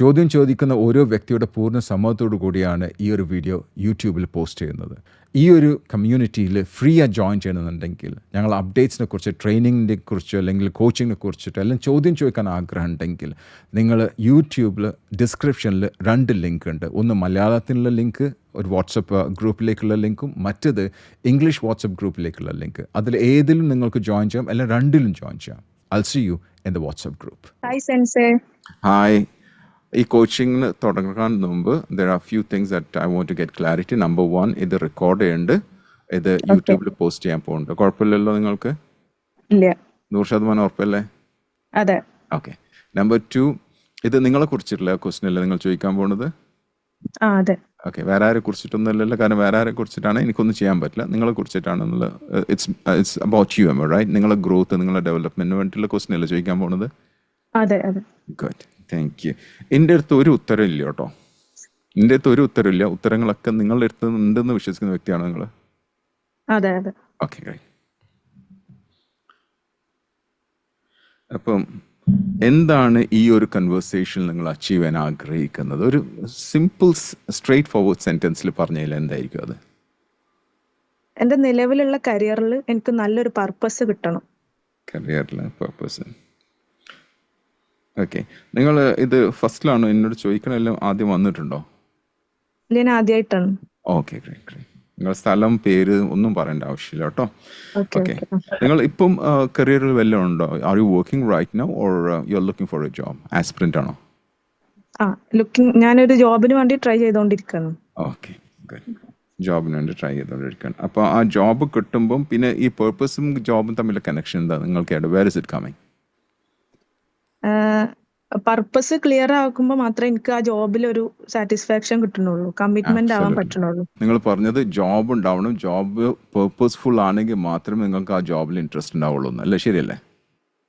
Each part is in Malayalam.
ചോദ്യം ചോദിക്കുന്ന ഓരോ വ്യക്തിയുടെ പൂർണ്ണ സമ്മതത്തോടു കൂടിയാണ് ഈ ഒരു വീഡിയോ യൂട്യൂബിൽ പോസ്റ്റ് ചെയ്യുന്നത്. ഈ ഒരു കമ്മ്യൂണിറ്റിയിൽ ഫ്രീ ആയി ജോയിൻ ചെയ്യണമെന്നുണ്ടെങ്കിൽ ഞങ്ങൾ അപ്ഡേറ്റ്സിനെ കുറിച്ച്, ട്രെയിനിങ്ങിനെ കുറിച്ച്, അല്ലെങ്കിൽ കോച്ചിങ്ങിനെ കുറിച്ചിട്ട് എല്ലാം ചോദ്യം ചോദിക്കാൻ ആഗ്രഹം ഉണ്ടെങ്കിൽ നിങ്ങൾ യൂട്യൂബിൽ ഡിസ്ക്രിപ്ഷനിൽ 2 ലിങ്ക് ഉണ്ട്. ഒന്ന് മലയാളത്തിലുള്ള ലിങ്ക്, ഒരു വാട്സപ്പ് ഗ്രൂപ്പിലേക്കുള്ള ലിങ്കും, മറ്റത് ഇംഗ്ലീഷ് വാട്സപ്പ് ഗ്രൂപ്പിലേക്കുള്ള ലിങ്ക്. അതിൽ ഏതിലും നിങ്ങൾക്ക് ജോയിൻ ചെയ്യാം, അല്ലെങ്കിൽ 2ലും ജോയിൻ ചെയ്യാം. I'll see you in the WhatsApp group. Hi, Sensei. Hi. ഈ കോച്ചിങ്ങിന് തുടങ്ങാൻ മുമ്പ് there are few things that I want to get clarity. Number 1, ഇത് റെക്കോർഡ് ചെയ്യുന്നുണ്ട്, ഇത് യൂട്യൂബിൽ പോസ്റ്റ് ചെയ്യാൻ പോകുന്നുണ്ട്. കുഴപ്പമില്ലല്ലോ നിങ്ങൾക്ക്? ഇല്ല. 100% ഉറപ്പല്ലേ? അതെ. ഓക്കെ. Number 2, ഇത് നിങ്ങളെ കുറിച്ചിട്ടുള്ള ക്വസ്റ്റ്യൻ അല്ലേ നിങ്ങൾ ചോദിക്കാൻ പോകുന്നത്? അതെ. ഓക്കെ. വേറെ ആരെ കുറിച്ചിട്ടൊന്നുമല്ലല്ലോ, കാരണം വേറെ ആരെ കുറിച്ചിട്ടാണ് എനിക്കൊന്നും ചെയ്യാൻ പറ്റില്ല. നിങ്ങളെ കുറിച്ചിട്ടാണെന്നുള്ള ഇറ്റ്സ് അബൌട്ട് യു, റൈറ്റ്? നിങ്ങളെ ഗ്രോത്ത്, നിങ്ങളെ ഡെവലപ്മെന്റിന് വേണ്ടിയിട്ടുള്ള ക്വസ്റ്റ്യൻ അല്ലേ ചോദിക്കാൻ പോകുന്നത്? അതെ അതെ. Good, thank you. എൻ്റെ അടുത്ത് ഒരു ഉത്തരം ഇല്ല കേട്ടോ. എൻ്റെ അടുത്ത് ഒരു ഉത്തരമില്ല. ഉത്തരങ്ങളൊക്കെ നിങ്ങളുടെ അടുത്ത് ഉണ്ടെന്ന് വിശ്വസിക്കുന്ന വ്യക്തിയാണോ നിങ്ങൾ? അതെ അതെ. Okay, right. അപ്പം എന്താണ് ഈ ഒരു കൺവേഴ്സേഷൻ നിങ്ങൾ അച്ചീവ് ചെയ്യാൻ ആഗ്രഹിക്കുന്നത്? ഒരു സിമ്പിൾ സ്ട്രേറ്റ് ഫോർവേഡ് സെന്റൻസിൽ പറഞ്ഞാൽ എന്തായിരിക്കും അത്? എൻ്റെ നിലവിലുള്ള കരിയറിൽ എനിക്ക് നല്ലൊരു പർപ്പസ് കിട്ടണം. കരിയറിലെ പർപ്പസ്. ഓക്കെ. നിങ്ങൾ ഇത് ഫസ്റ്റിലാണോ എന്നോട് ചോദിക്കണമെല്ലാം ആദ്യം വന്നിട്ടുണ്ടോ? ഞാൻ ആദ്യമായിട്ടാണ്. Okay, great great. നിങ്ങൾ സ്ഥലം, പേര് ഒന്നും പറയേണ്ട ആവശ്യമില്ല കേട്ടോ. Okay okay. ഓക്കെ. നിങ്ങൾ ഇപ്പം കരിയറിൽ വല്ലതും ഉണ്ടോ? Are you working right now or you are looking for a job? Aspirant ആണോ? ഞാനൊരു ജോബിന് വേണ്ടി ട്രൈ ചെയ്തുകൊണ്ടിരിക്കുകയാണ്. Okay, good. ജോബിന് വേണ്ടി ട്രൈ ചെയ്തുകൊണ്ടിരിക്കുകയാണ്. അപ്പോൾ ആ ജോബ് കിട്ടുമ്പം പിന്നെ ഈ പേർപ്പസും ജോബും തമ്മിലുള്ള കണക്ഷൻ എന്താ നിങ്ങൾക്ക്? Where is it coming? Purpose clear ആക്കുമ്പോൾ മാത്രമേ എനിക്ക് ആ ജോബിൽ ഒരു സാറ്റിസ്ഫാക്ഷൻ കിട്ടുന്നുള്ളൂ, കമ്മിറ്റ്മെന്റ് ആവാൻ പറ്റുന്നുള്ളൂ. നിങ്ങൾ പറഞ്ഞത് ജോബ് ഉണ്ടാവണം, ജോബ് പേർപ്പസ്ഫുൾ ആണെങ്കിൽ മാത്രമേ നിങ്ങൾക്ക് ആ ജോബിൽ ഇൻട്രസ്റ്റ് ഉണ്ടാവുള്ളൂ അല്ലേ? ശരിയല്ലേ?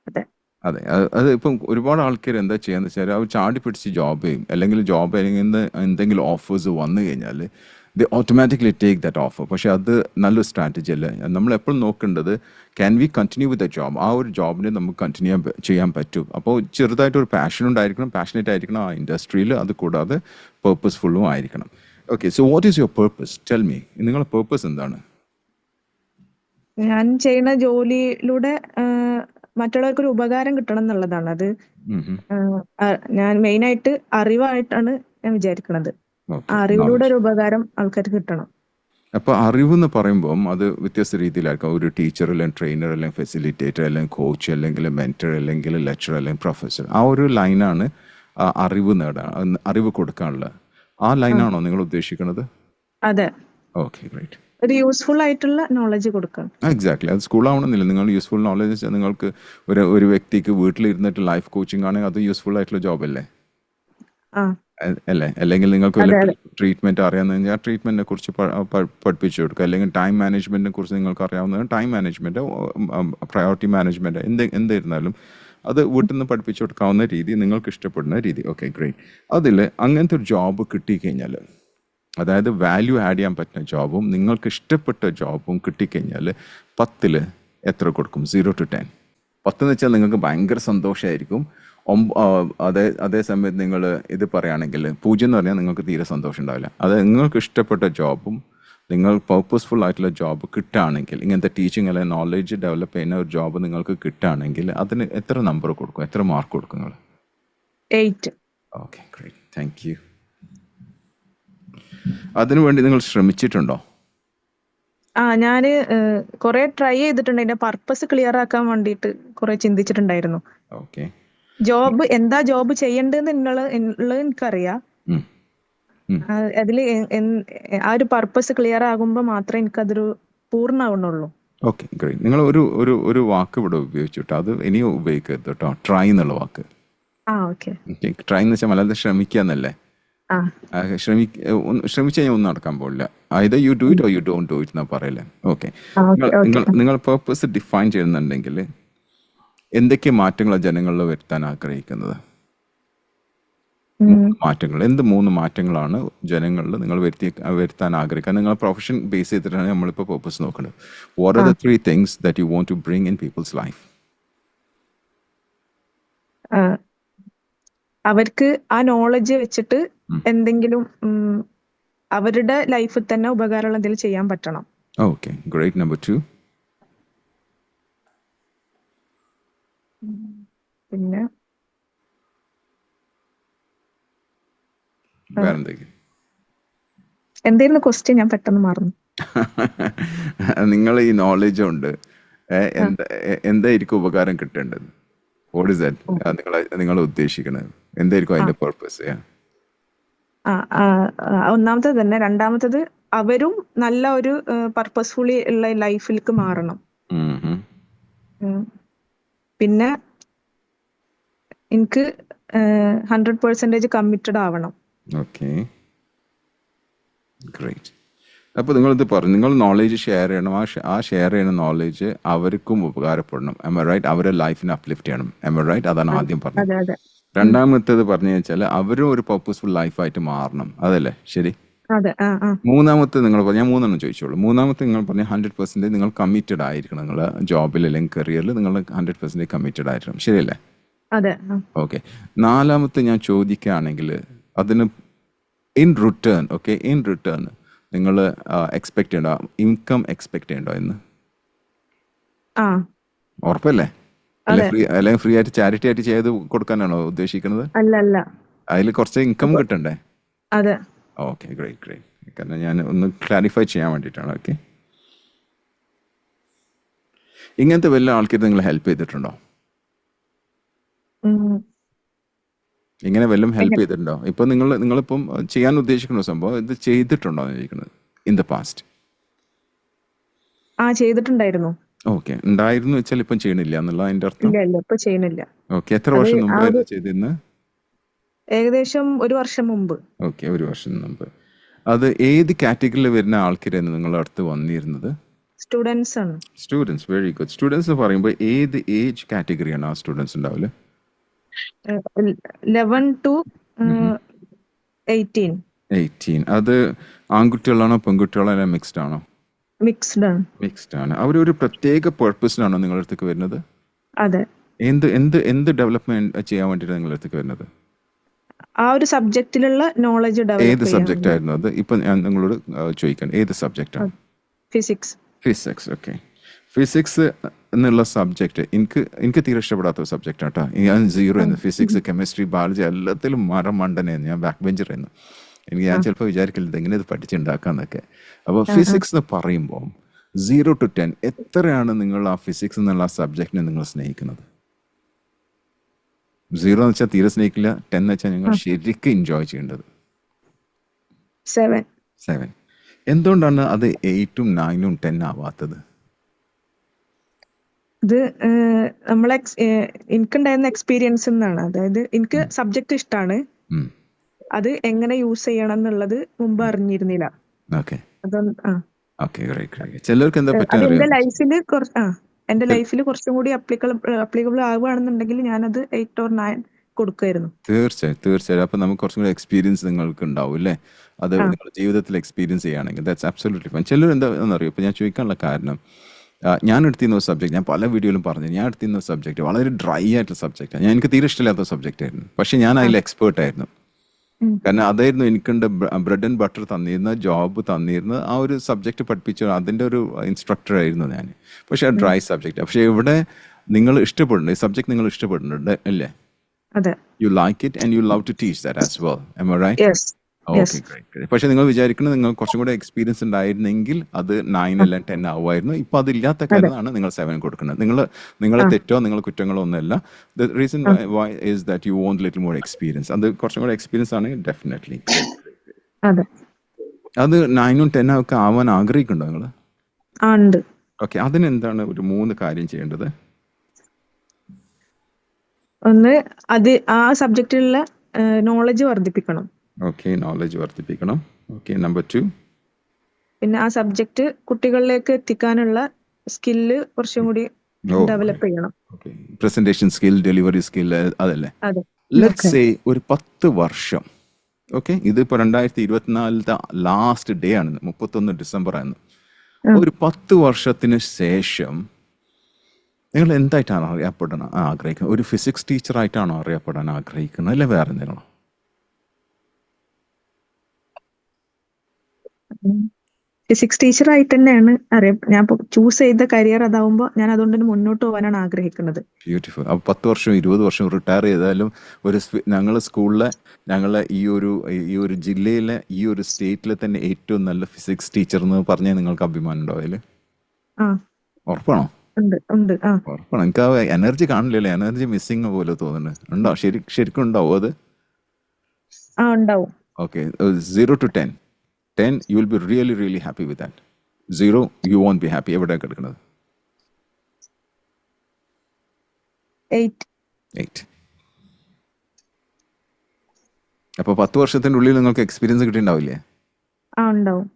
അതെ അതെ. അത് ഇപ്പം ഒരുപാട് ആൾക്കാർ എന്താ ചെയ്യാന്ന് വെച്ചാൽ അവർ ചാടി പിടിച്ച് ജോബ് ചെയ്യും, അല്ലെങ്കിൽ ജോബ് അല്ലെങ്കിൽ എന്തെങ്കിലും ഓഫേഴ്സ് വന്നു കഴിഞ്ഞാൽ ദേ ഓട്ടോമാറ്റിക്കലി ടേക്ക് ദാറ്റ് ഓഫർ. പക്ഷെ അത് നല്ലൊരു സ്ട്രാറ്റജി അല്ല. നമ്മൾ എപ്പോഴും നോക്കേണ്ടത് can we continue with a job? ആ ഒരു ജോബിനെ നമുക്ക് കണ്ടിന്യൂ ചെയ്യാൻ പറ്റും. അപ്പോൾ ചെറുതായിട്ടൊരു പാഷൻ ഉണ്ടായിരിക്കണം, പാഷനേറ്റ് ആയിരിക്കണം ആ ഇൻഡസ്ട്രിയിൽ. അത് കൂടാതെ പേർപ്പസ്ഫുള്ളും ആയിരിക്കണം. Okay, so what is your purpose? Tell me, നിങ്ങളുടെ പേർപ്പസ് എന്താണ്? ഞാൻ ചെയ്യുന്ന ജോലിയിലൂടെ മറ്റുള്ളവർക്കൊരു ഉപകാരം കിട്ടണം എന്നുള്ളതാണ്. അത് ഞാൻ മെയിനായിട്ട് അറിവായിട്ടാണ് ഞാൻ വിചാരിക്കുന്നത്. അറിവിലൂടെ ഒരു ഉപകാരം ആൾക്കാർക്ക് കിട്ടണം. അപ്പോൾ അറിവ് എന്ന് പറയുമ്പം അത് വ്യത്യസ്ത രീതിയിലായിരിക്കും. ഒരു ടീച്ചർ, അല്ലെങ്കിൽ ട്രെയിനർ, അല്ലെങ്കിൽ ഫെസിലിറ്റേറ്റർ, അല്ലെങ്കിൽ കോച്ച്, അല്ലെങ്കിൽ മെന്റർ, അല്ലെങ്കിൽ ലെക്ചറർ, അല്ലെങ്കിൽ പ്രൊഫസർ. ആ ഒരു ലൈനാണ് അറിവ് നേടാൻ, അറിവ് കൊടുക്കാനുള്ളത്. ആ ലൈനാണോ നിങ്ങൾ ഉദ്ദേശിക്കുന്നത്? അതെ. Okay, right. ഒരു യൂസ്ഫുൾ ആയിട്ടുള്ള നോളജ് കൊടുക്കണം. എക്സാക്ട്ലി. അത് സ്കൂളാവണമെന്നില്ല. നിങ്ങൾ യൂസ്ഫുൾ നോളജ് നിങ്ങൾക്ക് ഒരു വ്യക്തിക്ക് വീട്ടിലിരുന്നിട്ട് ലൈഫ് കോച്ചിങ് ആണെങ്കിൽ അത് യൂസ്ഫുൾ ആയിട്ടുള്ള ജോബ് അല്ലേ? അല്ലേ? അല്ലെങ്കിൽ നിങ്ങൾക്ക് ട്രീറ്റ്മെന്റ് അറിയാമെന്ന് കഴിഞ്ഞാൽ ട്രീറ്റ്മെന്റിനെ കുറിച്ച് പഠിപ്പിച്ചു കൊടുക്കുക. അല്ലെങ്കിൽ ടൈം മാനേജ്മെന്റിനെ കുറിച്ച് നിങ്ങൾക്ക് അറിയാവുന്നത് ടൈം മാനേജ്മെന്റ്, പ്രയോറിറ്റി മാനേജ്മെന്റ്, എന്തായിരുന്നാലും അത് വീട്ടിൽ നിന്ന് പഠിപ്പിച്ചു കൊടുക്കാവുന്ന രീതി, നിങ്ങൾക്ക് ഇഷ്ടപ്പെടുന്ന രീതി. Okay, great. അതിൽ അങ്ങനത്തെ ഒരു ജോബ് കിട്ടിക്കഴിഞ്ഞാൽ, അതായത് വാല്യൂ ആഡ് ചെയ്യാൻ പറ്റുന്ന ജോബും നിങ്ങൾക്ക് ഇഷ്ടപ്പെട്ട ജോബും കിട്ടിക്കഴിഞ്ഞാൽ 10ൽ എത്ര കൊടുക്കും? 0 to 10. 10 എന്ന് വെച്ചാൽ നിങ്ങൾക്ക് ഭയങ്കര സന്തോഷമായിരിക്കും. അതേ സമയത്ത് നിങ്ങൾ ഇത് പറയുകയാണെങ്കിൽ 0 എന്ന് പറഞ്ഞാൽ നിങ്ങൾക്ക് തീരെ സന്തോഷം ഉണ്ടാവില്ല. അത് നിങ്ങൾക്ക് ഇഷ്ടപ്പെട്ട ജോബും നിങ്ങൾ പർപ്പസ്ഫുൾ ആയിട്ടുള്ള ജോബ് കിട്ടുകയാണെങ്കിൽ, ഇങ്ങനത്തെ ടീച്ചിങ് അല്ലെങ്കിൽ നോളജ് ഡെവലപ്പ് ചെയ്യുന്ന ഒരു ജോബ് നിങ്ങൾക്ക് കിട്ടുകയാണെങ്കിൽ അതിന് എത്ര നമ്പർ കൊടുക്കും? എത്ര മാർക്ക് കൊടുക്കും നിങ്ങൾ? 8. Okay, great, thank you. അതിനുവേണ്ടി നിങ്ങൾ ശ്രമിച്ചിട്ടുണ്ടോ? ഞാന് കുറെ ട്രൈ ചെയ്തിട്ടുണ്ട്. അതിന്റെ പർപ്പസ് ക്ലിയർ ആക്കാൻ വേണ്ടിയിട്ട് കുറെ ചിന്തിച്ചിട്ടുണ്ടായിരുന്നു. ഓക്കെ. ജോബ് എന്താ ജോബ് ചെയ്യേണ്ടതെന്നുള്ളത് എനിക്കറിയാം. അതില് ആ ഒരു പർപ്പസ് ക്ലിയർ ആകുമ്പോ മാത്രമേ എനിക്കതൊരു പൂർണ്ണമാവുന്നുള്ളൂ. Okay, great. നിങ്ങൾ ഒരു വാക്ക് ഇവിടെ ഉപയോഗിച്ചിട്ടോ, അത് ഇനിയും ഉപയോഗിക്കരുത് കേട്ടോ. ട്രൈ എന്നുള്ള വാക്ക്. ഓക്കെ. ട്രൈ എന്ന് വെച്ചാൽ മലയാളത്തിൽ ശ്രമിക്കാന്നല്ലേ? ശ്രമിച്ചു കഴിഞ്ഞാൽ ഒന്നും നടക്കാൻ പോകില്ല. either you do it or you don't do it എന്നാ പറയല്ലേ? ഓക്കെ. നിങ്ങൾ പർപ്പസ് ഡിഫൈൻ ചെയ്യുന്നുണ്ടെങ്കിൽ എന്തൊക്കെ മാറ്റങ്ങളാണ് ജനങ്ങളിൽ വരുത്താൻ ആഗ്രഹിക്കുന്നത്? മാറ്റങ്ങൾ. എന്ത് 3 മാറ്റങ്ങളാണ് ജനങ്ങളിൽ നിങ്ങൾ വരുത്താൻ ആഗ്രഹിക്കുക? നിങ്ങൾ പ്രൊഫഷൻ ബേസ് ചെയ്തിട്ടാണ് നമ്മളിപ്പോൾ പർപ്പസ് നോക്കുന്നത്. What are the 3 things that you want to bring in people's life? അവർക്ക് ആ നോളജ് വെച്ചിട്ട് എന്തെങ്കിലും അവരുടെ ലൈഫിൽ തന്നെ ഉപകാരമുള്ള എന്തെങ്കിലും ചെയ്യാൻ പറ്റണം. Okay, great. നമ്പർ 2. പിന്നെ വേറെന്തെങ്കിലും? എന്തായിരുന്നു ക്വസ്റ്റ്യൻ? ഞാൻ പെട്ടെന്ന് മറന്നു. നിങ്ങൾ ഈ നോളജ് കൊണ്ട് എന്തായിരിക്കും ഉപകാരം കിട്ടേണ്ടത്? വാട്ട് ഈസ് ദാറ്റ് നിങ്ങൾ ഉദ്ദേശിക്കുന്നത്? എന്തായിരിക്കും അതിന്റെ പർപ്പസ്? ഒന്നാമത്തത് തന്നെ. രണ്ടാമത്തത് അവരും നല്ല ഒരു പർപ്പസ്ഫുള്ളി ഉള്ള ലൈഫിലേക്ക് മാറണം. പിന്നെ എനിക്ക് 100% കമ്മിറ്റഡ് ആവണം. Okay, great. അപ്പോൾ നിങ്ങളിത് പറഞ്ഞു, നിങ്ങൾ നോളേജ് ഷെയർ ചെയ്യണം. ആ ഷെയർ ചെയ്യുന്ന നോളേജ് അവർക്കും ഉപകാരപ്പെടണം. am I right? അവരുടെ ലൈഫിനെ അപ്ലിഫ്റ്റ് ചെയ്യണം. am I right? അതാണ് ആദ്യം പറഞ്ഞത്. രണ്ടാമത്തേത് പറഞ്ഞു വെച്ചാൽ അവരും ഒരു പർപ്പസ്ഫുൾ ലൈഫായിട്ട് മാറണം. അതല്ലേ ശരി? മൂന്നാമത്തെ നിങ്ങൾ പറഞ്ഞു, ഞാൻ 3 ചോദിച്ചോളൂ. മൂന്നാമത്തെ നിങ്ങൾ പറഞ്ഞു 100% നിങ്ങൾ കമ്മിറ്റഡ് ആയിരിക്കണം. നിങ്ങളുടെ ജോബിൽ അല്ലെങ്കിൽ കരിയറിൽ നിങ്ങൾ 100% കമ്മിറ്റഡ് ആയിരിക്കണം. ശരിയല്ലേ? ഓക്കെ. നാലാമത്തെ ഞാൻ ചോദിക്കുകയാണെങ്കിൽ അതിന് ഇൻ റിട്ടേൺ നിങ്ങൾ എക്സ്പെക്ട് ചെയ്യണ്ടോ? ഇൻകം എക്സ്പെക്ട് ചെയ്യണ്ടോ എന്ന്? ഉറപ്പല്ലേ? അല്ലെങ്കിൽ ഫ്രീ ആയിട്ട് ചാരിറ്റി ആയിട്ട് ചെയ്ത് കൊടുക്കാനാണോ ഉദ്ദേശിക്കുന്നത്? അല്ല, അതിൽ കുറച്ച് ഇൻകം കിട്ടണ്ടേ? അതെ. Okay, great. കാരണം ഞാൻ ഒന്ന് ക്ലാരിഫൈ ചെയ്യാൻ വേണ്ടിയിട്ടാണ്. ഓക്കെ, ഇങ്ങനത്തെ വല്ല ആൾക്കാർ നിങ്ങൾ ഹെൽപ്പ് ചെയ്തിട്ടുണ്ടോ? ഇങ്ങനെ വല്ലതും ഹെൽപ്പ് ചെയ്തിട്ടുണ്ടോ? ഇപ്പൊ നിങ്ങളിപ്പം ചെയ്യാൻ ഉദ്ദേശിക്കുന്ന സംഭവം ഇത് ചെയ്തിട്ടുണ്ടോ എന്ന് ചോദിക്കുന്നത്? ഇൻ ദ പാസ്റ്റ് ചെയ്തിട്ടുണ്ടായിരുന്നു. ഓക്കെ, ഉണ്ടായിരുന്നു വെച്ചാൽ ഇപ്പം ചെയ്യണില്ല എന്നുള്ള അതിന്റെ അർത്ഥം? ഇല്ല, ഇപ്പൊ ചെയ്യണില്ല. ഓക്കെ, എത്ര വർഷം മുമ്പായിരുന്നു ചെയ്തിരുന്നു? ഏകദേശം 1 വർഷം മുമ്പ്. ഓക്കെ, 1 വർഷം മുമ്പ്. അത് ഏത് കാറ്റഗറിയിൽ വരുന്ന ആൾക്കാരായിരുന്നു നിങ്ങളുടെ അടുത്ത് വന്നിരുന്നത്? സ്റ്റുഡൻസ് ആണ്. Students, very good. സ്റ്റുഡൻസ് പറയുമ്പോൾ ഏത് ഏജ് കാറ്റഗറിയാണ് ആ സ്റ്റുഡൻസ് ഉണ്ടാവില്ല? 11 to 18. അത് ആൺകുട്ടികളാണോ പെൺകുട്ടികളോ അല്ല മിക്സ്ഡ് ആണോ? മിക്സ്ഡ് ആണ്. അവരൊരു പ്രത്യേക പർപ്പസിനാണോ നിങ്ങളുടെ അടുത്തേക്ക് വരുന്നത്? അതെ. എന്ത് ഡെവലപ്മെന്റ് ചെയ്യാൻ വേണ്ടിയിട്ട് നിങ്ങളുടെ അടുത്തേക്ക് വരുന്നത്? ആ ഒരു സബ്ജക്റ്റിലുള്ള നോളജ് ഡെവലപ്പ്. ഏത് സബ്ജക്റ്റ് ആയിരുന്നു അത്? ഇപ്പൊ ഞാൻ നിങ്ങളോട് ചോദിക്കാൻ, ഏത് സബ്ജക്റ്റ് ആണ്? ഫിസിക്സ്. ഓക്കെ, ഫിസിക്സ് എന്നുള്ള സബ്ജക്റ്റ് എനിക്ക് തീരെ ഇഷ്ടപ്പെടാത്ത സബ്ജക്റ്റ് ആട്ടോ. ഞാൻ 0 എന്ന്. ഫിസിക്സ്, കെമിസ്ട്രി, ബയോളജി എല്ലാത്തിലും മണ്ടനായിരുന്നു. ഞാൻ ബാക്ക് ബെഞ്ചറായിരുന്നു. ഞാൻ ചിലപ്പോൾ വിചാരിക്കില്ല എങ്ങനെ ഇത് പഠിച്ചുണ്ടാക്കാന്നൊക്കെ. അപ്പോൾ ഫിസിക്സ് എന്ന് പറയുമ്പോൾ 0 to 10 എത്രയാണ് നിങ്ങൾ ആ ഫിസിക്സ് എന്നുള്ള സബ്ജക്റ്റിനെ നിങ്ങൾ സ്നേഹിക്കുന്നത്? 0 എന്ന് വെച്ചാൽ തീരെ സ്നേഹിക്കില്ല, 10 എന്ന് വെച്ചാൽ നിങ്ങൾ ശരിക്കും എൻജോയ് ചെയ്യേണ്ടത്. 7. എന്തുകൊണ്ടാണ് അത് 8ഉം 9ഉം 10 ആവാത്തത്? ഇത് നമ്മളെ എനിക്കുണ്ടായിരുന്ന എക്സ്പീരിയൻസ് എന്നാണ്. അതായത് എനിക്ക് സബ്ജക്ട് ഇഷ്ടമാണ്, അത് എങ്ങനെ യൂസ് ചെയ്യണം എന്നുള്ളത് മുമ്പ് അറിഞ്ഞിരുന്നില്ല. ചിലർക്ക് എന്റെ ലൈഫിൽ കുറച്ചും കൂടി അപ്ലിക്കബിൾ ആവുകയാണെന്നുണ്ടെങ്കിൽ ഞാനത് 8 or 9 കൊടുക്കുമായിരുന്നു. തീർച്ചയായും. അപ്പൊ നമുക്ക് കുറച്ചും കൂടി എക്സ്പീരിയൻസ് നിങ്ങൾക്ക് ഉണ്ടാവും അല്ലേ? അത് നിങ്ങളുടെ ജീവിതത്തിൽ എക്സ്പീരിയൻസ് ചെയ്യുകയാണെങ്കിൽ ദാറ്റ്സ് അബ്സല്യൂട്ട്ലി ഫൈൻ. ചിലർ എന്താണെന്നറിയോ, ഇപ്പൊ ഞാൻ ചോദിക്കാനുള്ള കാരണം, ഞാൻ എടുത്തിരുന്ന ഒരു സബ്ജക്ട്, ഞാൻ പല വീഡിയോയിലും പറഞ്ഞു, ഞാൻ എടുത്തിരുന്ന സബ്ജക്ട് വളരെ ഡ്രൈ ആയിട്ടുള്ള സബ്ജക്റ്റാണ്. എനിക്ക് തീരെ ഇഷ്ടമില്ലാത്ത സബ്ജക്റ്റ് ആയിരുന്നു. പക്ഷെ ഞാൻ അതിൽ എക്സ്പേർട്ട് ആയിരുന്നു. കാരണം അതായിരുന്നു എനിക്കുണ്ട് ബ്രെഡ് ആൻഡ് ബട്ടർ തന്നിരുന്ന, ജോബ് തന്നിരുന്ന ആ ഒരു സബ്ജക്റ്റ് പഠിപ്പിച്ച അതിൻ്റെ ഒരു ഇൻസ്ട്രക്ടർ ആയിരുന്നു ഞാൻ. പക്ഷെ ആ ഡ്രൈ സബ്ജക്റ്റ്. പക്ഷെ ഇവിടെ നിങ്ങൾ ഇഷ്ടപ്പെടുന്നുണ്ട്, ഈ സബ്ജക്ട് നിങ്ങൾ ഇഷ്ടപ്പെടുന്നുണ്ട് അല്ലേ? You like it and you love to teach that as well. Am I right? Okay, great. പക്ഷെ നിങ്ങൾ വിചാരിക്കുന്നത് നിങ്ങൾ കുറച്ചും കൂടെ എക്സ്പീരിയൻസ് ഉണ്ടായിരുന്നെങ്കിൽ അത് 9 അല്ല 10 ആവുമായിരുന്നു. ഇപ്പൊ അതില്ലാത്ത കാര്യമാണ് നിങ്ങൾ 7 കൊടുക്കുന്നത്. നിങ്ങളെ തെറ്റോ നിങ്ങൾ കുറ്റങ്ങളോ ഒന്നുമല്ല. The reason why is that you want little more experience. അത് കുറച്ചും കൂടെ എക്സ്പീരിയൻസ് ആണെങ്കിൽ ഡെഫിനറ്റ്ലി. അത് 9ഉം 10ഉം ഒക്കെ ആവാൻ ആഗ്രഹിക്കുന്നുണ്ടോ നിങ്ങൾ? ഓക്കെ, അതിനെന്താണ് ഒരു 3 കാര്യം ചെയ്യേണ്ടത്? ഒന്ന്, അത് ആ സബ്ജക്റ്റിലുള്ള നോളജ് വർദ്ധിപ്പിക്കണം. ഓക്കെ, നോളജ് വർദ്ധിപ്പിക്കണം. Okay, number 2. പിന്നെ ആ സബ്ജക്റ്റ് കുട്ടികളിലേക്ക് എത്തിക്കാനുള്ള സ്കില്ല് കുറച്ചും കൂടി ഡെവലപ്പ് ചെയ്യണം. Okay, presentation skill, delivery skill, അതല്ലേ? ലെറ്റ്സ് സേ ഒരു 10 വർഷം. ഓക്കെ, ഇതിപ്പോ 2024 ലാസ്റ്റ് ഡേ ആണ്, 31 ഡിസംബർ ആണ്. ഒരു 10 വർഷത്തിന് ശേഷം നിങ്ങൾ എന്തായിട്ടാണ് അറിയപ്പെടാൻ ആഗ്രഹിക്കുന്നത്? ഒരു ഫിസിക്സ് ടീച്ചറായിട്ടാണോ അറിയപ്പെടാൻ ആഗ്രഹിക്കുന്നത്, അല്ലെ വേറെ എന്തെങ്കിലും? ഫിസിക്സ് ടീച്ചറായിട്ട് തന്നെയാണ് ഞാൻ ചൂസ് ചെയ്ത കരിയർ അതാവുമ്പോൾ ഞാൻ അതുകൊണ്ട് തന്നെ മുന്നോട്ട് പോകാനാണ് ആഗ്രഹിക്കുന്നത്. ബ്യൂട്ടിഫുൾ. അപ്പോൾ 10 വർഷം 20 വർഷം റിട്ടയർ ചെയ്താലും ഞങ്ങൾ സ്കൂളിലെ ഈ ഒരു ജില്ലയിലെ ഈ ഒരു സ്റ്റേറ്റിലെ തന്നെ ഏറ്റവും നല്ല ഫിസിക്സ് ടീച്ചർ എന്ന് പറഞ്ഞാൽ നിങ്ങൾക്ക് അഭിമാനം ഉണ്ടോ അതിൽ? ഉറപ്പാണോ? ഉറപ്പാണോ? എനിക്ക് ആ എനർജി കാണില്ലല്ലോ, എനർജി മിസ്സിങ് പോലെ തോന്നുന്നു. ഉണ്ടോ? ശരിക്കും ഉണ്ടാവും അത്? ഉണ്ടാവും. Okay. 0 to 10. 10 you will be really really happy with that. 0 you won't be happy. എവിടെ കിടക്കുന്നത്? 8. അപ്പോൾ 10 വർഷത്തിന്റെ ഉള്ളിൽ നിങ്ങൾക്ക് എക്സ്പീരിയൻസ് കിട്ടിയിട്ടുണ്ടാവില്ലേ? ഉണ്ടാവും.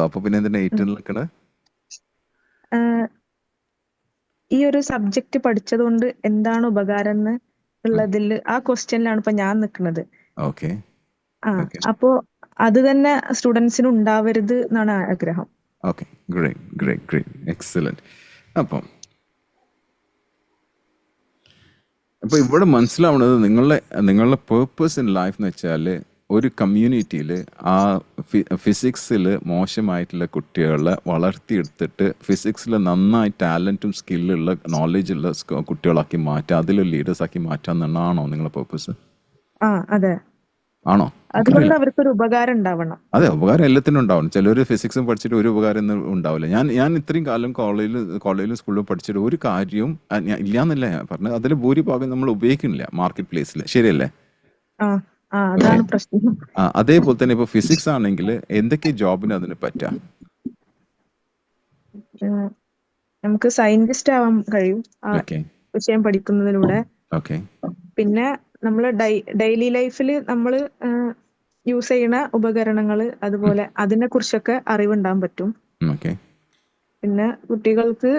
അപ്പോൾ പിന്നെ എന്തിനാ 8 നിൽക്കണത്? ഈ ഒരു സബ്ജക്ട് പഠിച്ചതുകൊണ്ട് എന്താണ് ഉപകാരം ഉള്ളതിൽ ആ ക്വസ്റ്റ്യനിലാണ് ഇപ്പൊ ഞാൻ നിൽക്കുന്നത്. ഓക്കെ. അപ്പോ അത് തന്നെ സ്റ്റുഡൻസിന് ഉണ്ടാവരുത് എന്നാണ് ആഗ്രഹം. Okay, great, excellent. അപ്പോൾ ഇവിടെ മനസ്സിലാവുന്നത് നിങ്ങളുടെ പേർപ്പസ് ഇൻ ലൈഫ് എന്ന് വെച്ചാൽ ഒരു കമ്മ്യൂണിറ്റിയിൽ ആ ഫിസിക്സിൽ മോശമായിട്ടുള്ള കുട്ടികളെ വളർത്തിയെടുത്തിട്ട് ഫിസിക്സിൽ നന്നായി ടാലൻറ്റും സ്കില്ലുള്ള നോളജുള്ള കുട്ടികളാക്കി മാറ്റുക, അതിൽ ലീഡേഴ്സാക്കി മാറ്റുക എന്നാണോ നിങ്ങളുടെ പേർപ്പസ്? അതെ. ആണോ? അതുകൊണ്ട് അവർക്കൊരു ഉപകാരം ഉണ്ടാവണം. അതെ, ഉപകാരം എല്ലാത്തിനും ഉണ്ടാവണം. ചിലർ ഫിസിക്സും പഠിച്ചിട്ട് ഒരു ഉപകാരം ഉണ്ടാവില്ല. ഞാൻ ഇത്രയും കാലം കോളേജിലും സ്കൂളിലും പഠിച്ചിട്ട് ഒരു കാര്യവും ഇല്ലാന്നല്ല ഞാൻ പറഞ്ഞത്. അതിൽ ഭൂരിഭാഗം നമ്മൾ ഉപയോഗിക്കുന്നില്ല മാർക്കറ്റ് പ്ലേസിൽ. ശരിയല്ലേ? അതേപോലെ തന്നെ ഇപ്പൊ ഫിസിക്സ് ആണെങ്കിൽ എന്തൊക്കെ ജോബിന് അതിന് പറ്റാം? നമുക്ക് സയന്റിസ്റ്റ് ആവാൻ കഴിയും വിഷയം പഠിക്കുന്നതിലൂടെ. പിന്നെ നമ്മള് ഡെയിലി ലൈഫിൽ നമ്മൾ യൂസ് ചെയ്യുന്ന ഉപകരണങ്ങള്, അതുപോലെ അതിനെ കുറിച്ചൊക്കെ അറിവുണ്ടാകാൻ പറ്റും. പിന്നെ കുട്ടികൾക്ക്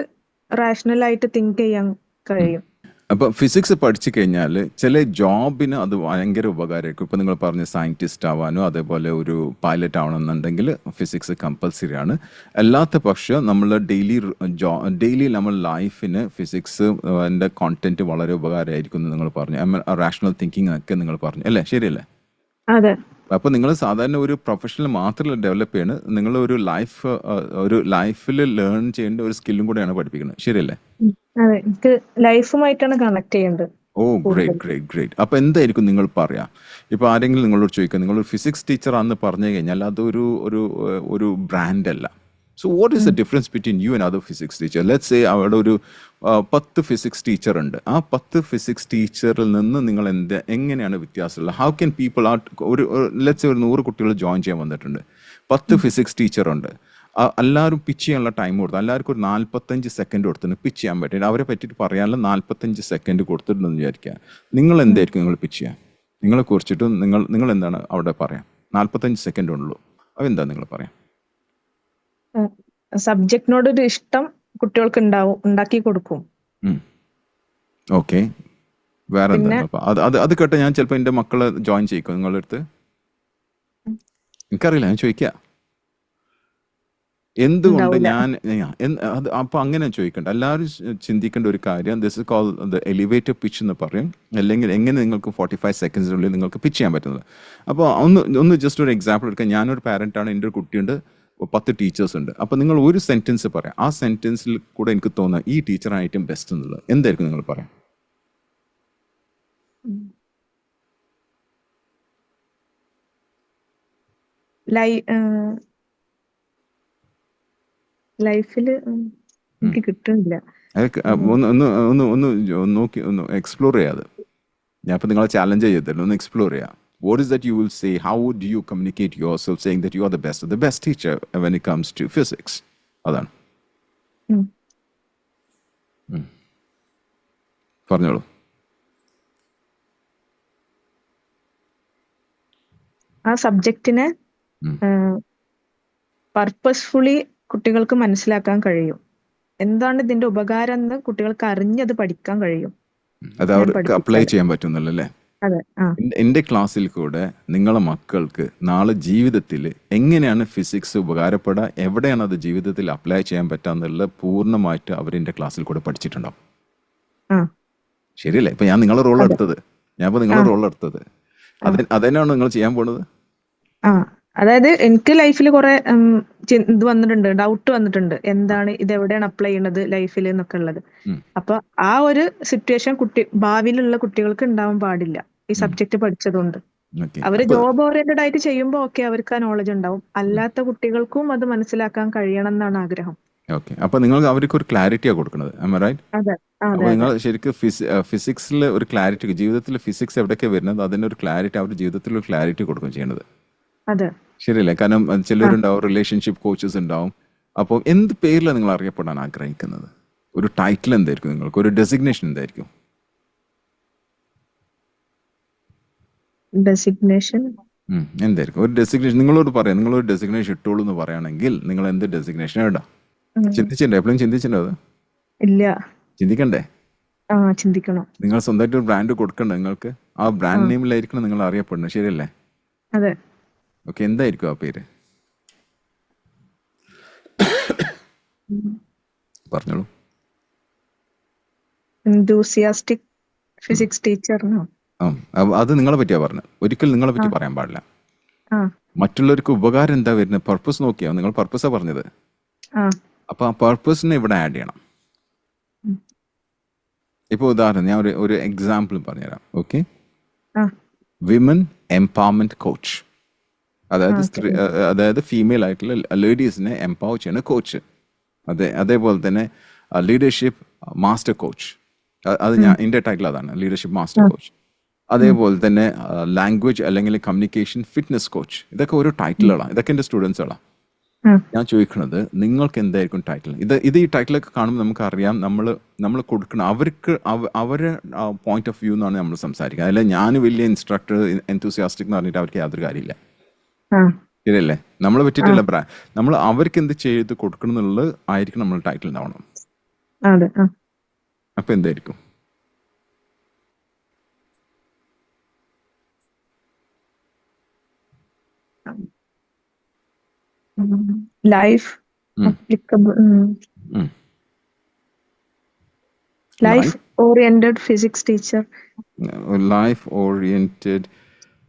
റാഷണൽ ആയിട്ട് തിങ്ക് ചെയ്യാൻ കഴിയും. അപ്പൊ ഫിസിക്സ് പഠിച്ചു കഴിഞ്ഞാൽ ചില ജോബിന് അത് ഭയങ്കര ഉപകാരമായിരിക്കും. ഇപ്പൊ നിങ്ങൾ പറഞ്ഞ സയന്റിസ്റ്റ് ആവാനോ അതേപോലെ ഒരു പൈലറ്റ് ആവണമെന്നുണ്ടെങ്കിൽ ഫിസിക്സ് കമ്പൽസറി ആണ്. അല്ലാത്ത പക്ഷം നമ്മൾ ഡെയിലി നമ്മൾ ലൈഫിന് ഫിസിക്സ് കോണ്ടന്റ് വളരെ ഉപകാരമായിരിക്കും എന്ന് നിങ്ങൾ പറഞ്ഞു. റാഷണൽ തിങ്കിങ് ഒക്കെ നിങ്ങൾ പറഞ്ഞു, അല്ലേ? ശരിയല്ലേ? അതെ. അപ്പൊ നിങ്ങൾ സാധാരണ ഒരു പ്രൊഫഷണൽ മാത്രമല്ല ഡെവലപ്പ് ചെയ്യുന്നത്, നിങ്ങൾ ഒരു ലൈഫിൽ ലേൺ ചെയ്യേണ്ട ഒരു സ്കില്ലും കൂടെയാണ് പഠിപ്പിക്കുന്നത്. ശരിയല്ലേ? അതെ, എനിക്ക് ലൈഫുമായിട്ടാണ് കണക്ട് ചെയ്യേണ്ടത്. ഓ, ഗ്രേറ്റ്. അപ്പൊ എന്തായിരിക്കും നിങ്ങൾ പറയാ? ഇപ്പൊ ആരെങ്കിലും നിങ്ങളോട് ചോദിക്കുക, നിങ്ങളൊരു ഫിസിക്സ് ടീച്ചർ ആണെന്ന് പറഞ്ഞു കഴിഞ്ഞാൽ അതൊരു ഒരു ബ്രാൻഡ് അല്ല. So what is the difference between you and other physics teacher? Let's say അവിടെ ഒരു 10 ഫിസിക്സ് ടീച്ചർ ഉണ്ട്. ആ 10 ഫിസിക്സ് ടീച്ചറിൽ നിന്ന് നിങ്ങൾ എങ്ങനെയാണ് വ്യത്യാസമുള്ളത്? How can people let's say ഒരു 100 കുട്ടികൾ ജോയിൻ ചെയ്യാൻ വന്നിട്ടുണ്ട്. 10 ഫിസിക്സ് ടീച്ചർ ഉണ്ട്. എല്ലാവരും പിച്ച് ചെയ്യാനുള്ള ടൈം കൊടുത്തു. എല്ലാവർക്കും ഒരു 45 സെക്കൻഡ് കൊടുത്തിട്ട് പിച്ച് ചെയ്യാൻ പറ്റില്ല. അവരെ പറ്റിയിട്ട് പറയാനുള്ള 45 സെക്കൻഡ് കൊടുത്തിട്ടുണ്ടെന്ന് വിചാരിക്കുക. നിങ്ങൾ എന്തായിരിക്കും നിങ്ങൾ പിച്ച് ചെയ്യാൻ? നിങ്ങളെ കുറിച്ചിട്ട് നിങ്ങൾ എന്താണ് അവിടെ പറയാം? 45 സെക്കൻഡ് ഉള്ളൂ. അതെന്താ നിങ്ങൾ പറയാം? സബ്ജക്റ്റിനോടൊരു ഇഷ്ടം കുട്ടികൾക്ക് ഉണ്ടാക്കി കൊടുക്കും. ഓക്കെ, വേറെ എന്താണ്? അത് കേട്ടോ ഞാൻ ചിലപ്പോൾ എൻ്റെ മക്കളെ ജോയിൻ ചെയ്യിക്കും നിങ്ങളുടെ അടുത്ത്. എനിക്കറിയില്ല, ഞാൻ ചോദിക്കുക എന്തുകൊണ്ട് അപ്പൊ അങ്ങനെ ചോദിക്കണ്ട. എല്ലാവരും ചിന്തിക്കേണ്ട ഒരു കാര്യം, this is call the elevator pitch എന്ന് പറയും. അല്ലെങ്കിൽ എങ്ങനെ നിങ്ങൾക്ക് 45 സെക്കൻഡ്സിനുള്ളിൽ നിങ്ങൾക്ക് പിച്ച് ചെയ്യാൻ പറ്റുന്നത്. അപ്പോൾ ഒന്ന് ജസ്റ്റ് ഒരു എക്സാമ്പിൾ എടുക്കാം. ഞാനൊരു പാരന്റാണ്, എൻ്റെ ഒരു കുട്ടിയുണ്ട്, 10 ടീച്ചേഴ്സ് ഉണ്ട്. അപ്പൊ നിങ്ങൾ ഒരു സെന്റൻസ് പറയാം. ആ സെന്റൻസിൽ കൂടെ എനിക്ക് തോന്നുക ഈ ടീച്ചറായിട്ടും ബെസ്റ്റ് എന്നുള്ളത് എന്തായിരിക്കും നിങ്ങൾ പറയാം? ലൈഫില് എനിക്ക് കിട്ടുന്നില്ല. ഒന്ന് നോക്കി ഒന്ന് എക്സ്പ്ലോർ ചെയ്യാതെ. ഞാൻ ഇപ്പൊ നിങ്ങളെ ചാലഞ്ച് ചെയ്തല്ലോ, ഒന്ന് എക്സ്പ്ലോർ ചെയ്യാം. What is that you will say? How would you communicate yourself saying that you are the best teacher when it comes to physics? അതാണ്. പറഞ്ഞോളൂ. ആ സബ്ജക്റ്റിനെ പർപ്പസ്ഫുള്ളി കുട്ടികൾക്ക് മനസ്സിലാക്കാൻ കഴിയും. എന്താണ് ഇതിന്റെ ഉപകാരം എന്ന് കുട്ടികൾക്ക് അറിഞ്ഞത് പഠിക്കാൻ കഴിയും. അത് അവർക്ക് അപ്ലൈ ചെയ്യാൻ പറ്റുന്നല്ലേ? എന്റെ ക്ലാസ്സിൽ കൂടെ നിങ്ങളെ മക്കൾക്ക് നാളെ ജീവിതത്തിൽ എങ്ങനെയാണ് ഫിസിക്സ് ഉപകാരപ്പെടുക, എവിടെയാണ് അത് ജീവിതത്തിൽ അപ്ലൈ ചെയ്യാൻ പറ്റുക എന്നുള്ളത് പൂർണ്ണമായിട്ട് അവർ എൻ്റെ ക്ലാസ്സിൽ കൂടെ പഠിച്ചിട്ടുണ്ടാവും. ആ ശരിയല്ലേ? ഇപ്പൊ ഞാൻ നിങ്ങളെ റോൾ അതെ എടുത്തത്, ഞാൻ ഇപ്പൊ ആ നിങ്ങളെ റോൾ എടുത്തത്, ആ അതന്നെയാണോ നിങ്ങൾ ചെയ്യാൻ പോണത്? ആ അതായത് എനിക്ക് ലൈഫിൽ കുറെ ഇത് വന്നിട്ടുണ്ട്, ഡൗട്ട് വന്നിട്ടുണ്ട്, ആ, എന്താണ് ഇത്, എവിടെയാണ് അപ്ലൈ ചെയ്യുന്നത് ലൈഫിൽ എന്നൊക്കെ ഉള്ളത്. ഉം, അപ്പൊ ആ ഒരു സിറ്റുവേഷൻ ഭാവിയിലുള്ള കുട്ടികൾക്ക് ഉണ്ടാവാൻ പാടില്ല, ഈ ഉം, സബ്ജക്ട് പഠിച്ചതുകൊണ്ട്. ഓക്കെ. അവര് അപ്പൊ ജോബ് ഓറിയന്റഡ് ആയിട്ട് ചെയ്യുമ്പോൾ ഓക്കെ, അവർക്ക് ആ നോളജ് ഉണ്ടാവും. ഉം, അല്ലാത്ത കുട്ടികൾക്കും അത് മനസ്സിലാക്കാൻ കഴിയണം എന്നാണ് ആഗ്രഹം. ഓക്കെ. അപ്പൊ നിങ്ങൾ അവർക്ക് ഒരു ക്ലാരിറ്റിയാണ് കൊടുക്കുന്നത്, റൈറ്റ്? അതെ അപ്പൊ അതെ അതെ നിങ്ങൾ ശരിക്കും ഫിസിക്സിൽ ഒരു ക്ലാരിറ്റി, ജീവിതത്തിൽ ഫിസിക്സ് എവിടെയൊക്കെ വരുന്നത് അതിന്റെ ഒരു ക്ലാരിറ്റി, അവരുടെ ജീവിതത്തിൽ ഒരു ക്ലാരിറ്റി കൊടുക്കുകയും ചെയ്യേണ്ടത്, അതെ ശരിയല്ലേ? കാരണം ആ ചിലരുണ്ടാവും, റിലേഷൻഷിപ്പ് കോച്ചസ് ഉണ്ടാവും. അപ്പോൾ എന്ത് പേരിലാണ് നിങ്ങൾ അറിയപ്പെടാൻ ആഗ്രഹിക്കുന്നത്? ഒരു ടൈറ്റിൽ എന്തായിരിക്കും നിങ്ങൾക്ക്? ഒരു ഡെസിഗ്നേഷൻ എന്തായിരിക്കും? ഡെസിഗ്നേഷൻ. എന്തായിരിക്കും ഒരു ഡെസിഗ്നേഷൻ? നിങ്ങളോട് പറയാം, നിങ്ങളൊരു ഡെസിഗ്നേഷൻ ഇട്ടോളൂ എന്ന് പറയുകയാണെങ്കിൽ നിങ്ങൾ എന്ത് ഡെസിഗ്നേഷൻ ഇടാം? ചിന്തിച്ചിട്ടുണ്ടോ? എപ്പോഴും ചിന്തിച്ചിട്ടുണ്ടോ അത്? ഇല്ല. ചിന്തിക്കണ്ടേ? ചിന്തിക്കണം. നിങ്ങൾ സ്വന്തമായിട്ട് ഒരു ബ്രാൻഡ് കൊടുക്കണ്ടേ നിങ്ങൾക്ക്? ആ ആ ബ്രാൻഡ് നെയിമിലായിരിക്കണം നിങ്ങൾ അറിയപ്പെടുന്നത്, ശരിയല്ലേ? അതെ. ഓക്കെ, എന്തായിരിക്കും ആ പേര്? പറഞ്ഞോളൂ. enthusiastic ഉം. ഫിസിക്സ് ടീച്ചറിനോ? അത് നിങ്ങളെ പറ്റിയാ പറഞ്ഞത്, ഒരിക്കലും നിങ്ങളെ ആ പറ്റി പറയാൻ പാടില്ല. ആ മറ്റുള്ളവർക്ക് ഉപകാരം എന്താ വരുന്നത്, പർപ്പസ് നോക്കിയാ, നിങ്ങൾ പർപ്പസാ പറഞ്ഞത്. ആ അപ്പൊ ആ പർപ്പസിനെ ഇവിടെ ആഡ് ചെയ്യണം. ഉം, ഇപ്പോൾ ഉദാഹരണം ഞാൻ ഒരു എക്സാമ്പിൾ പറഞ്ഞുതരാം. ഓക്കെ, ആ വിമൻ എംപവർമെന്റ് കോച്ച്, അതായത് ഓക്കെ. അതായത് ഫീമെയിൽ ആയിട്ടുള്ള ലേഡീസിനെ എംപവർ ചെയ്യുന്ന കോച്ച്. അതേപോലെ തന്നെ ലീഡർഷിപ്പ് മാസ്റ്റർ കോച്ച്, അത് ഞാൻ എൻ്റെ ടൈറ്റിൽ അതാണ്, ലീഡർഷിപ്പ് മാസ്റ്റർ ആ കോച്ച്. അതേപോലെ തന്നെ ലാംഗ്വേജ് അല്ലെങ്കിൽ കമ്മ്യൂണിക്കേഷൻ ഫിറ്റ്നസ് കോച്ച്. ഇതൊക്കെ ഓരോ ടൈറ്റിലുകളാണ്, ഇതൊക്കെ എൻ്റെ സ്റ്റുഡൻസുകളാണ്. ആ ഞാൻ ചോദിക്കുന്നത് നിങ്ങൾക്ക് എന്തായിരിക്കും ടൈറ്റിൽ? ഇത് ഈ ടൈറ്റിലൊക്കെ കാണുമ്പോൾ നമുക്കറിയാം നമ്മൾ കൊടുക്കണം അവർക്ക് അവരുടെ പോയിന്റ് ഓഫ് വ്യൂ എന്നാണ് നമ്മൾ സംസാരിക്കുക. അതിൽ ഞാൻ വലിയ ഇൻസ്ട്രക്ടർ എൻതൂസിയാസ്റ്റിക് എന്ന് പറഞ്ഞിട്ട് അവർക്ക് യാതൊരു കാര്യമില്ല, ആ ശരിയല്ലേ? നമ്മളെ ആ പറ്റിയിട്ടല്ല നമ്മൾ അവർക്ക് എന്ത് ചെയ്ത് കൊടുക്കണം എന്നുള്ളത് ആയിരിക്കും നമ്മൾ ടൈറ്റിൽ ഉണ്ടാവണം. അതെ. അപ്പൊ എന്തായിരിക്കും? ലൈഫ് ഉം, അപ്ലിക്കബിൾ, ഉം. Life life oriented physics teacher. Life oriented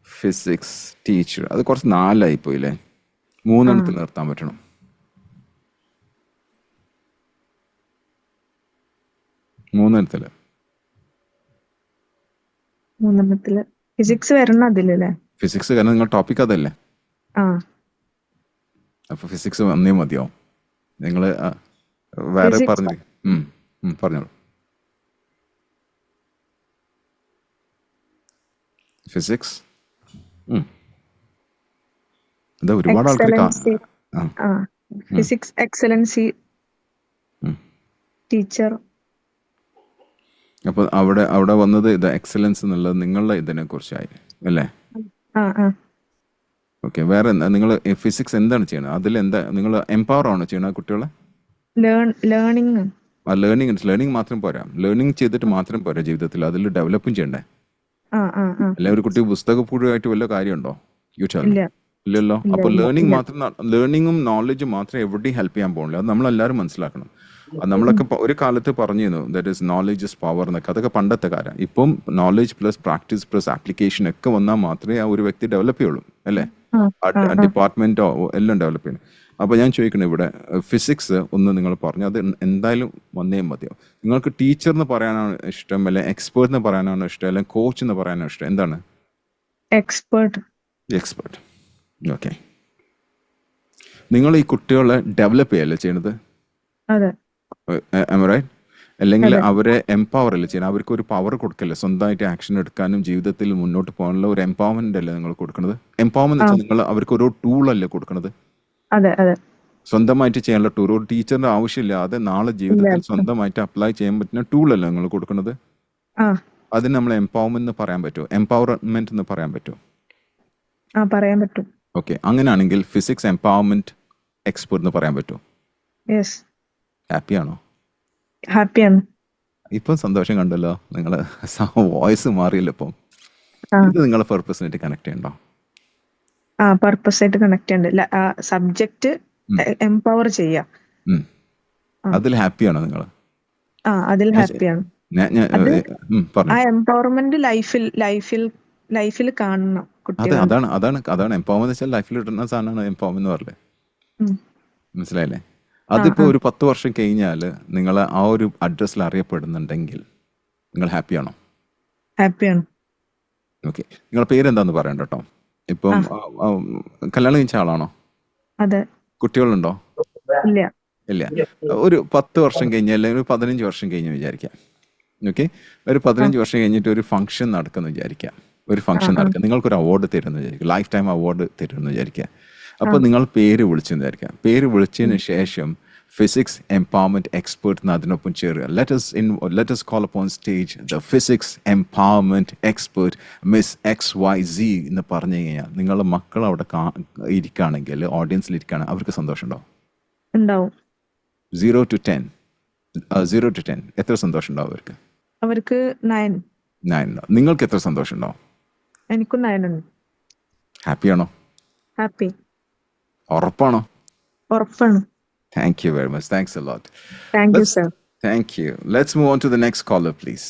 physics teacher, അത് കുറച്ച് നാലായി പോയില്ലേ? ആ മൂന്നെണ്ണത്തിൽ നിർത്താൻ പറ്റണം. മൂന്നെണ്ണത്തില് മൂന്നെണ്ണത്തില് ഫിസിക്സ് വരണം അതിലല്ലേ? ഫിസിക്സ്, കാരണം നിങ്ങൾ ടോപ്പിക് അതല്ലേ. ആ അപ്പൊ ഫിസിക്സ് വന്നേ മതിയാവും. നിങ്ങൾ വേറെ ഫിസിക്സ്. പറഞ്ഞിരിക്കും. പറഞ്ഞോളൂ. ഫിസിക്സ് എന്താ ഒരുപാട് ആൾക്കാർ എക്സലൻസി. Physics excellency teacher. അപ്പൊ അവിടെ വന്നത് ഇത് എക്സലൻസ് എന്നുള്ളത് നിങ്ങളുടെ ഇതിനെ കുറിച്ചായി അല്ലേ? ആ ആ ഓക്കെ, വേറെ എന്താ നിങ്ങൾ ഫിസിക്സ് എന്താണ് ചെയ്യണത്? അതിൽ എന്താ നിങ്ങൾ എംപവർ ആണോ ചെയ്യണത് കുട്ടികളെ? ലേണിംഗ്. ആ ലേണിംഗ് മാത്രം പോരാ, ലേണിംഗ് ചെയ്തിട്ട് മാത്രം പോരാ, ജീവിതത്തിൽ അതിൽ ഡെവലപ്പും ചെയ്യണ്ടേ? അല്ലെ ഒരു കുട്ടി പുസ്തകപൂർവ്വമായിട്ട് വല്ല കാര്യമുണ്ടോ? You tell me. ഇല്ല ഇല്ലല്ലോ. ഇല്ല അപ്പോൾ ഇല്ല ലേണിംഗ് ഇല്ല. മാത്രം, ലേണിംഗും നോളജും മാത്രം എവിടെയും ഹെൽപ്പ് ചെയ്യാൻ പോകില്ല. അത് നമ്മളെല്ലാവരും മനസ്സിലാക്കണം. അത് നമ്മളൊക്കെ ഒരു കാലത്ത് പറഞ്ഞിരുന്നു, that is knowledge is power എന്നൊക്കെ. അതൊക്കെ പണ്ടത്തെ കാര്യം. ഇപ്പം knowledge plus practice plus application ഒക്കെ വന്നാൽ മാത്രമേ ആ ഒരു വ്യക്തി ഡെവലപ്പ് ചെയ്യുള്ളൂ, അല്ലേ? ആ ആ ആ ഡിപ്പാർട്ട്മെന്റോ എല്ലാം ഡെവലപ്പ് ചെയ്യണം. അപ്പോൾ ഞാൻ ചോദിക്കണം, ഇവിടെ ഫിസിക്സ് ഒന്ന് നിങ്ങൾ പറഞ്ഞു, അത് എന്തായാലും വന്നേ മതിയാവും. നിങ്ങൾക്ക് ടീച്ചർ എന്ന് പറയാനാണ് ഇഷ്ടം, അല്ലെങ്കിൽ എക്സ്പേർട്ട് എന്ന് പറയാനാണോ ഇഷ്ടം, അല്ലെങ്കിൽ കോച്ച് എന്ന് പറയാനാണോ ഇഷ്ടം? എന്താണ്? എക്സ്പേർട്ട്. എക്സ്പേർട്ട്. ഓക്കെ. നിങ്ങൾ ഈ കുട്ടികളെ ഡെവലപ്പ് ചെയ്യല്ലേ ചെയ്യുന്നത്, അതെ റൈറ്റ്? അല്ലെങ്കിൽ അതെ അവരെ എംപവർ അല്ലേ ചെയ്യുന്നത്? അവർക്ക് ഒരു പവർ കൊടുക്കല്ലേ, സ്വന്തമായിട്ട് ആക്ഷൻ എടുക്കാനും ജീവിതത്തിൽ മുന്നോട്ട് പോകാനുള്ള ഒരു എംപവർമെന്റ് അല്ലേ നിങ്ങൾ കൊടുക്കുന്നത്? എംപവർമെന്റ് ആ വെച്ചാൽ നിങ്ങൾ അവർക്ക് ഒരു ടൂൾ അല്ലേ കൊടുക്കുന്നത്, അതെ അതെ. സ്വന്തമായിട്ട് ചെയ്യാനുള്ള ടൂൾ. ഒരു ടീച്ചറിന്റെ ആവശ്യമില്ലാതെ നാളെ ഇല്ല. ജീവിതത്തിൽ സ്വന്തമായിട്ട് അപ്ലൈ ചെയ്യാൻ പറ്റുന്ന ടൂൾ അല്ലേ നിങ്ങൾ കൊടുക്കുന്നത്? ആ അതിന് നമ്മൾ എംപവർമെന്റ് എന്ന് പറയാൻ പറ്റുമോ? എംപവർമെന്റ് എന്ന് പറയാൻ പറ്റുമോ? പറയാൻ പറ്റും. ഓക്കെ, അങ്ങനെയാണെങ്കിൽ ഫിസിക്സ് എംപവർമെന്റ് എക്സ്പേർട്ട് എന്ന് പറയാൻ പറ്റുമോ? യെസ്, ഹാപ്പിയാണോ? ഹാപ്പിയാണ്. ഇപ്പം സന്തോഷം കണ്ടല്ലോ, നിങ്ങളെ വോയിസ് മാറിയല്ലോ ഇപ്പം. ഇത് നിങ്ങളെ പർപ്പസിനായിട്ട് കണക്ട് ചെയ്യണ്ടോ? പർപ്പസ് ആയിട്ട് കണക്ട് ചെയ്യുന്നുണ്ട്. സബ്ജക്റ്റ് എംപവർ ചെയ്യാം. അതിൽ ഹാപ്പിയാണോ നിങ്ങൾ? അതിൽ ഹാപ്പിയാണ്. അത് പറഞ്ഞു. ആ എംപവർമെന്റ് ലൈഫിൽ കാണണം അതെ, കുട്ടികൾ. അതാണ് എംപവർമെന്റ് വെച്ചാൽ ലൈഫിൽ ഇടുന്ന സാധനമാണ് എംപവർമെന്റ് എന്ന് പറഞ്ഞത്. ഉം. മനസ്സിലായില്ലേ? ആ അതിപ്പോ ആ ഒരു 10 വർഷം കഴിഞ്ഞാൽ നിങ്ങൾ ആ ഒരു അഡ്രസ്സിൽ അറിയപ്പെടുന്നുണ്ടെങ്കിൽ നിങ്ങൾ ഹാപ്പിയാണോ? ഹാപ്പിയാണ്. ഓക്കെ. നിങ്ങളുടെ പേരെന്താന്ന് പറയണ്ട കേട്ടോ. ഇപ്പം ആ കല്യാണം കഴിച്ച ആളാണോ? അതെ. കുട്ടികളുണ്ടോ? ഇല്ല. ഇല്ല. ഒരു 10 വർഷം കഴിഞ്ഞ് അല്ലെങ്കിൽ ഒരു 15 വർഷം കഴിഞ്ഞ് വിചാരിക്കാം. ഓക്കെ. ഒരു 15 വർഷം കഴിഞ്ഞിട്ട് ഒരു ഫംഗ്ഷൻ നടക്കുന്നു വിചാരിക്കാം. ഒരു ഫംഗ്ഷൻ നടക്കുക, നിങ്ങൾക്കൊരു അവാർഡ് തരുമെന്ന് വിചാരിക്കുക, ലൈഫ് ടൈം അവാർഡ് തരുമെന്ന് വിചാരിക്കുക. അപ്പോൾ നിങ്ങൾ പേര് വിളിച്ചെന്ന് വിചാരിക്കുക. പേര് വിളിച്ചതിന് ശേഷം ഫിസിക്സ് എംപവർമെന്റ് എക്സ്പേർട്ട് എന്ന് അതിനൊപ്പം ചേരുക. Let us call upon stage the physics empowerment expert Miss XYZ എന്ന് പറഞ്ഞു കഴിഞ്ഞാൽ നിങ്ങളുടെ മക്കൾ അവിടെ ഇരിക്കുകയാണെങ്കിൽ, ഓഡിയൻസിൽ ഇരിക്കുകയാണെങ്കിൽ അവർക്ക് സന്തോഷം ഉണ്ടാവും. 0 to 10 എത്ര സന്തോഷം ഉണ്ടാവും അവർക്ക്? അവർക്ക് 9. 9 ഉണ്ടാവും. നിങ്ങൾക്ക് എത്ര സന്തോഷം ഉണ്ടാവും? എനിക്കും 9 ഉണ്ട്. ഹാപ്പിയാണോ? ഹാപ്പി. ഉറപ്പാണോ? ഉറപ്പാണ്. Thank you very much. Thanks a lot. Thank you, sir. Thank you. Let's move on to the next caller, please.